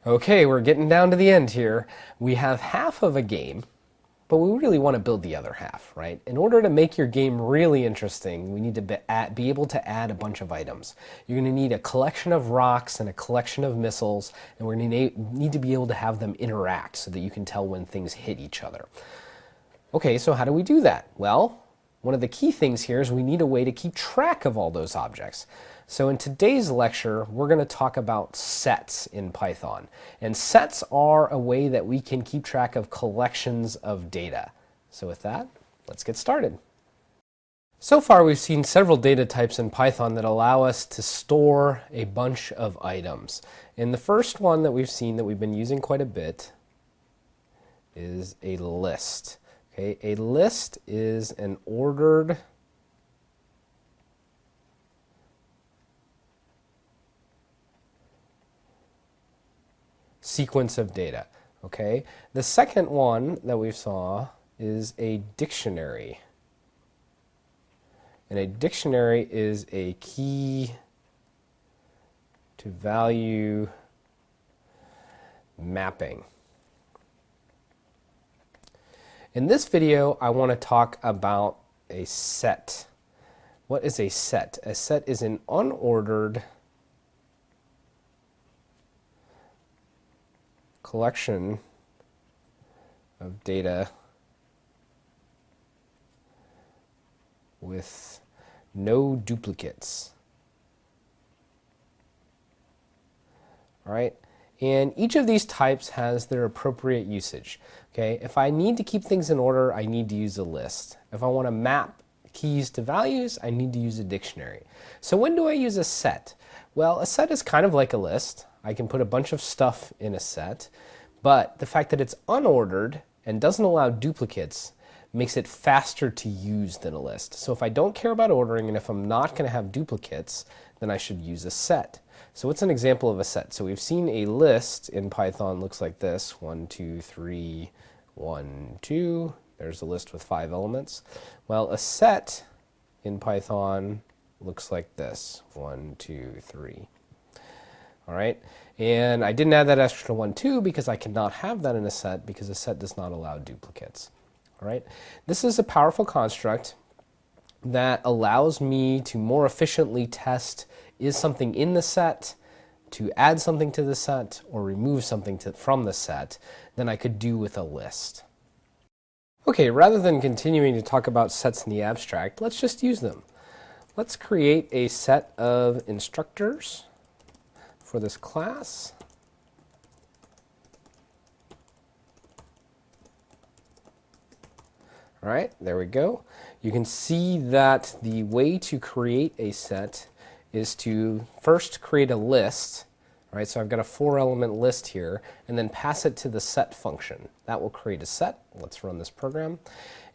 Okay, we're getting down to the end here. We have half of a game, but we really want to build the other half, right? In order to make your game really interesting, we need to be able to add a bunch of items. You're going to need a collection of rocks and a collection of missiles, and we're going to need to be able to have them interact so that you can tell when things hit each other. Okay, so how do we do that? Well, one of the key things here is we need a way to keep track of all those objects. So in today's lecture, we're going to talk about sets in Python. And sets are a way that we can keep track of collections of data. So with that, let's get started. So far, we've seen several data types in Python that allow us to store a bunch of items. And the first one that we've seen that we've been using quite a bit is a list. Okay, a list is an ordered sequence of data. Okay, the second one that we saw is a dictionary. And a dictionary is a key to value mapping. In this video, I want to talk about a set. What is a set? A set is an unordered collection of data with no duplicates. All right? And each of these types has their appropriate usage. Okay? If I need to keep things in order, I need to use a list. If I want to map keys to values, I need to use a dictionary. So when do I use a set? Well, a set is kind of like a list. I can put a bunch of stuff in a set, but the fact that it's unordered and doesn't allow duplicates makes it faster to use than a list. So if I don't care about ordering and if I'm not going to have duplicates, then I should use a set. So what's an example of a set? So we've seen a list in Python looks like this: 1, 2, 3, 1, 2. There's a list with 5 elements. Well, a set in Python looks like this: 1, 2, 3. All right, and I didn't add that extra 1, 2 because I cannot have that in a set because a set does not allow duplicates. All right, this is a powerful construct that allows me to more efficiently test is something in the set, to add something to the set, or remove something from the set than I could do with a list. Okay, rather than continuing to talk about sets in the abstract, let's just use them. Let's create a set of instructors for this class. All right, there we go. You can see that the way to create a set is to first create a list. All right, so I've got a 4-element list here, and then pass it to the set function. That will create a set. Let's run this program.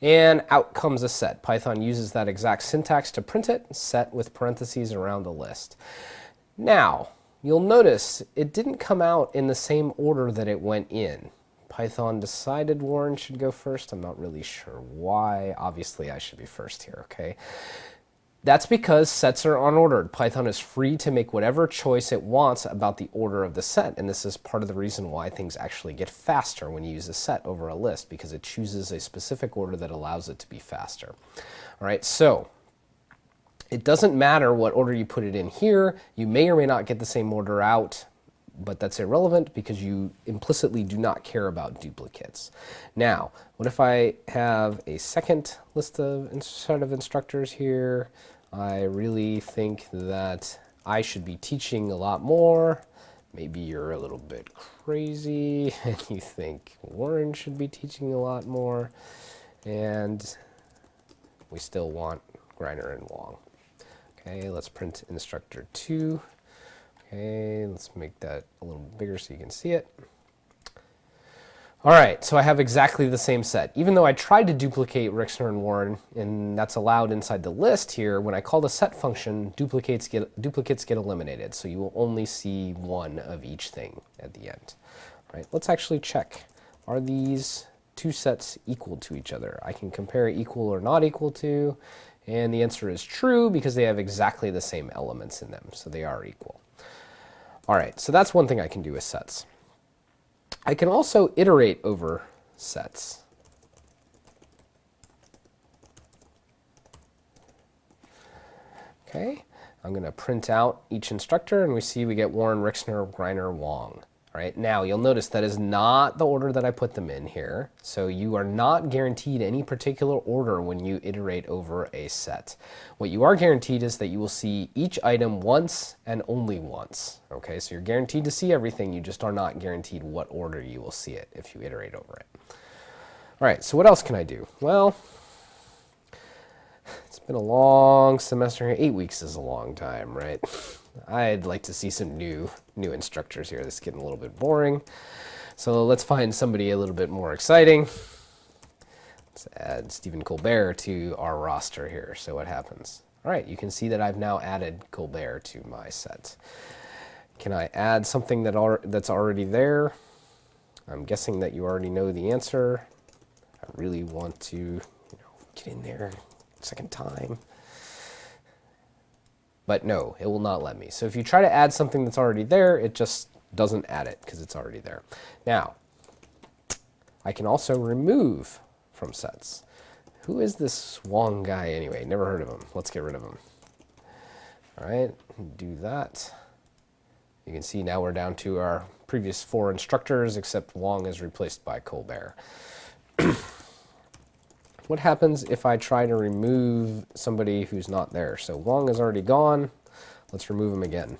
And out comes a set. Python uses that exact syntax to print it, set with parentheses around a list. Now, you'll notice it didn't come out in the same order that it went in. Python decided Warren should go first. I'm not really sure why. Obviously, I should be first here, okay? That's because sets are unordered. Python is free to make whatever choice it wants about the order of the set, and this is part of the reason why things actually get faster when you use a set over a list, because it chooses a specific order that allows it to be faster. All right, so it doesn't matter what order you put it in here. You may or may not get the same order out, but that's irrelevant because you implicitly do not care about duplicates. Now, what if I have a second list of set of instructors here? I really think that I should be teaching a lot more. Maybe you're a little bit crazy and you think Warren should be teaching a lot more. And we still want Greiner and Wong. Okay, let's print instructor 2. Okay, let's make that a little bigger so you can see it. All right, so I have exactly the same set. Even though I tried to duplicate Rixner and Warren, and that's allowed inside the list here, when I call the set function, duplicates get eliminated. So you will only see one of each thing at the end. All right, let's actually check. Are these two sets equal to each other? I can compare equal or not equal to, and the answer is true because they have exactly the same elements in them, so they are equal. All right, so that's one thing I can do with sets. I can also iterate over sets. Okay, I'm going to print out each instructor, and we see we get Warren, Rixner, Greiner, Wong. All right, now you'll notice that is not the order that I put them in here, so you are not guaranteed any particular order when you iterate over a set. What you are guaranteed is that you will see each item once and only once. Okay, so you're guaranteed to see everything, you just are not guaranteed what order you will see it if you iterate over it. All right, so what else can I do? Well, it's been a long semester here. 8 weeks is a long time, right? I'd like to see some new instructors here. This is getting a little bit boring. So let's find somebody a little bit more exciting. Let's add Stephen Colbert to our roster here. So what happens? All right, you can see that I've now added Colbert to my set. Can I add something that's already there? I'm guessing that you already know the answer. I really want to get in there second time. But no, it will not let me. So if you try to add something that's already there, it just doesn't add it because it's already there. Now, I can also remove from sets. Who is this Wong guy anyway? Never heard of him. Let's get rid of him. All right, do that. You can see now we're down to our previous 4 instructors, except Wong is replaced by Colbert. What happens if I try to remove somebody who's not there? So Wong is already gone. Let's remove him again.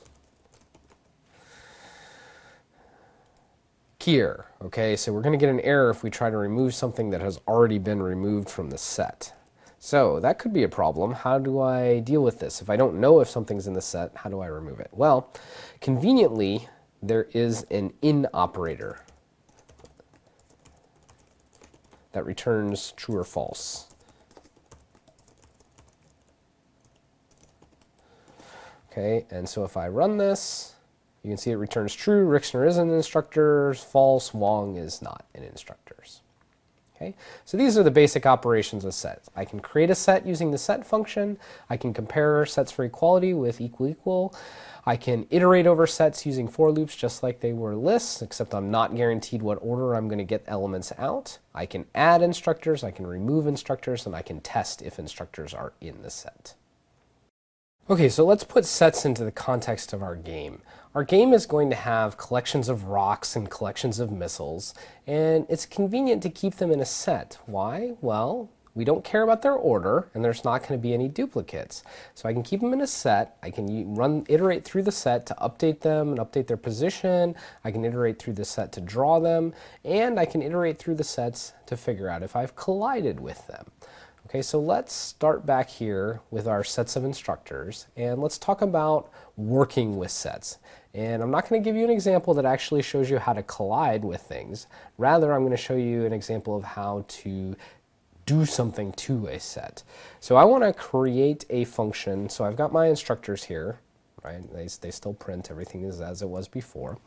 Here, okay, so we're going to get an error if we try to remove something that has already been removed from the set. So that could be a problem. How do I deal with this? If I don't know if something's in the set, how do I remove it? Well, conveniently, there is an in operator that returns true or false. Okay, and so if I run this, you can see it returns true. Rixner is an instructor, false. Wong is not an instructors. Okay, so these are the basic operations of sets. I can create a set using the set function. I can compare sets for equality with equal equal. I can iterate over sets using for loops just like they were lists, except I'm not guaranteed what order I'm going to get elements out. I can add instructors, I can remove instructors, and I can test if instructors are in the set. Okay, so let's put sets into the context of our game. Our game is going to have collections of rocks and collections of missiles, and it's convenient to keep them in a set. Why? Well, we don't care about their order, and there's not going to be any duplicates. So I can keep them in a set. I can iterate through the set to update them and update their position. I can iterate through the set to draw them, and I can iterate through the sets to figure out if I've collided with them. Okay, so let's start back here with our sets of instructors, and let's talk about working with sets. And I'm not going to give you an example that actually shows you how to collide with things. Rather, I'm going to show you an example of how to do something to a set. So I want to create a function. So I've got my instructors here, right? They still print. Everything is as it was before.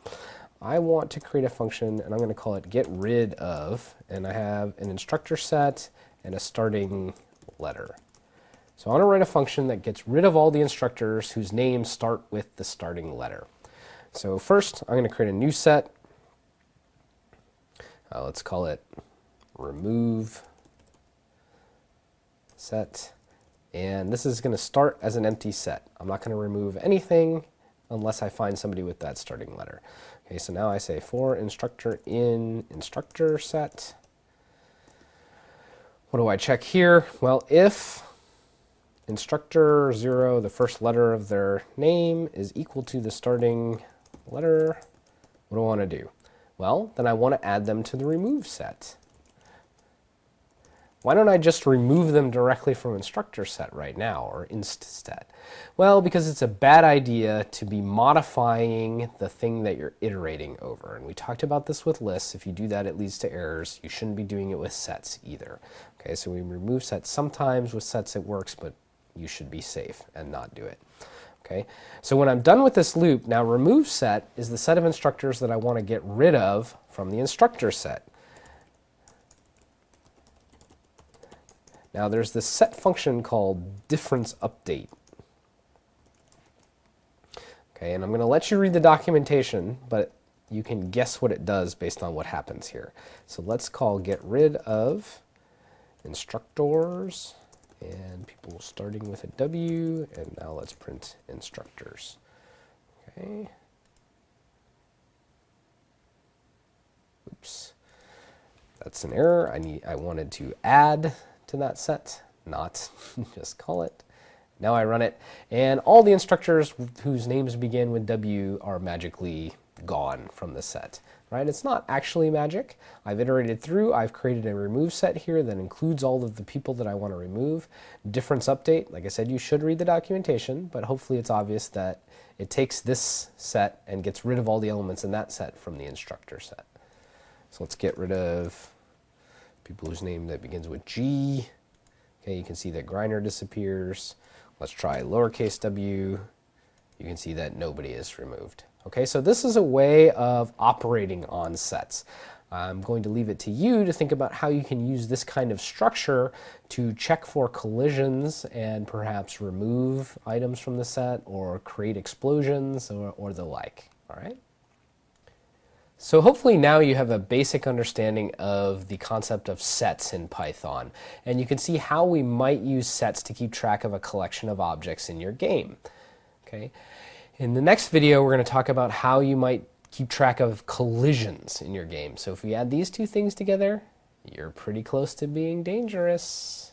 I want to create a function, and I'm going to call it get rid of, and I have an instructor set and a starting letter. So I want to write a function that gets rid of all the instructors whose names start with the starting letter. So first, I'm going to create a new set. Let's call it remove set. And this is going to start as an empty set. I'm not going to remove anything unless I find somebody with that starting letter. Okay, so now I say for instructor in instructor set. What do I check here? Well, if instructor 0, the first letter of their name, is equal to the starting letter, what do I want to do? Well, then I want to add them to the remove set. Why don't I just remove them directly from instructor set right now, or inst set? Well, because it's a bad idea to be modifying the thing that you're iterating over. And we talked about this with lists. If you do that, it leads to errors. You shouldn't be doing it with sets either. Okay, so we remove sets sometimes. With sets it works, but you should be safe and not do it. Okay, so when I'm done with this loop, now remove set is the set of instructors that I want to get rid of from the instructor set. Now there's this set function called difference update. Okay, and I'm going to let you read the documentation, but you can guess what it does based on what happens here. So let's call get rid of instructors and people starting with a W, and now let's print instructors. Okay. Oops. That's an error. I wanted to add to that set, not just call it. Now I run it, and all the instructors whose names begin with W are magically gone from the set. Right? It's not actually magic. I've iterated through. I've created a remove set here that includes all of the people that I want to remove. Difference update. Like I said, you should read the documentation, but hopefully it's obvious that it takes this set and gets rid of all the elements in that set from the instructor set. So let's get rid of people whose name that begins with G. Okay, you can see that Griner disappears. Let's try lowercase w. You can see that nobody is removed. Okay, so this is a way of operating on sets. I'm going to leave it to you to think about how you can use this kind of structure to check for collisions and perhaps remove items from the set or create explosions or the like. All right? So hopefully now you have a basic understanding of the concept of sets in Python, and you can see how we might use sets to keep track of a collection of objects in your game. Okay? In the next video, we're going to talk about how you might keep track of collisions in your game. So if we add these two things together, you're pretty close to being dangerous.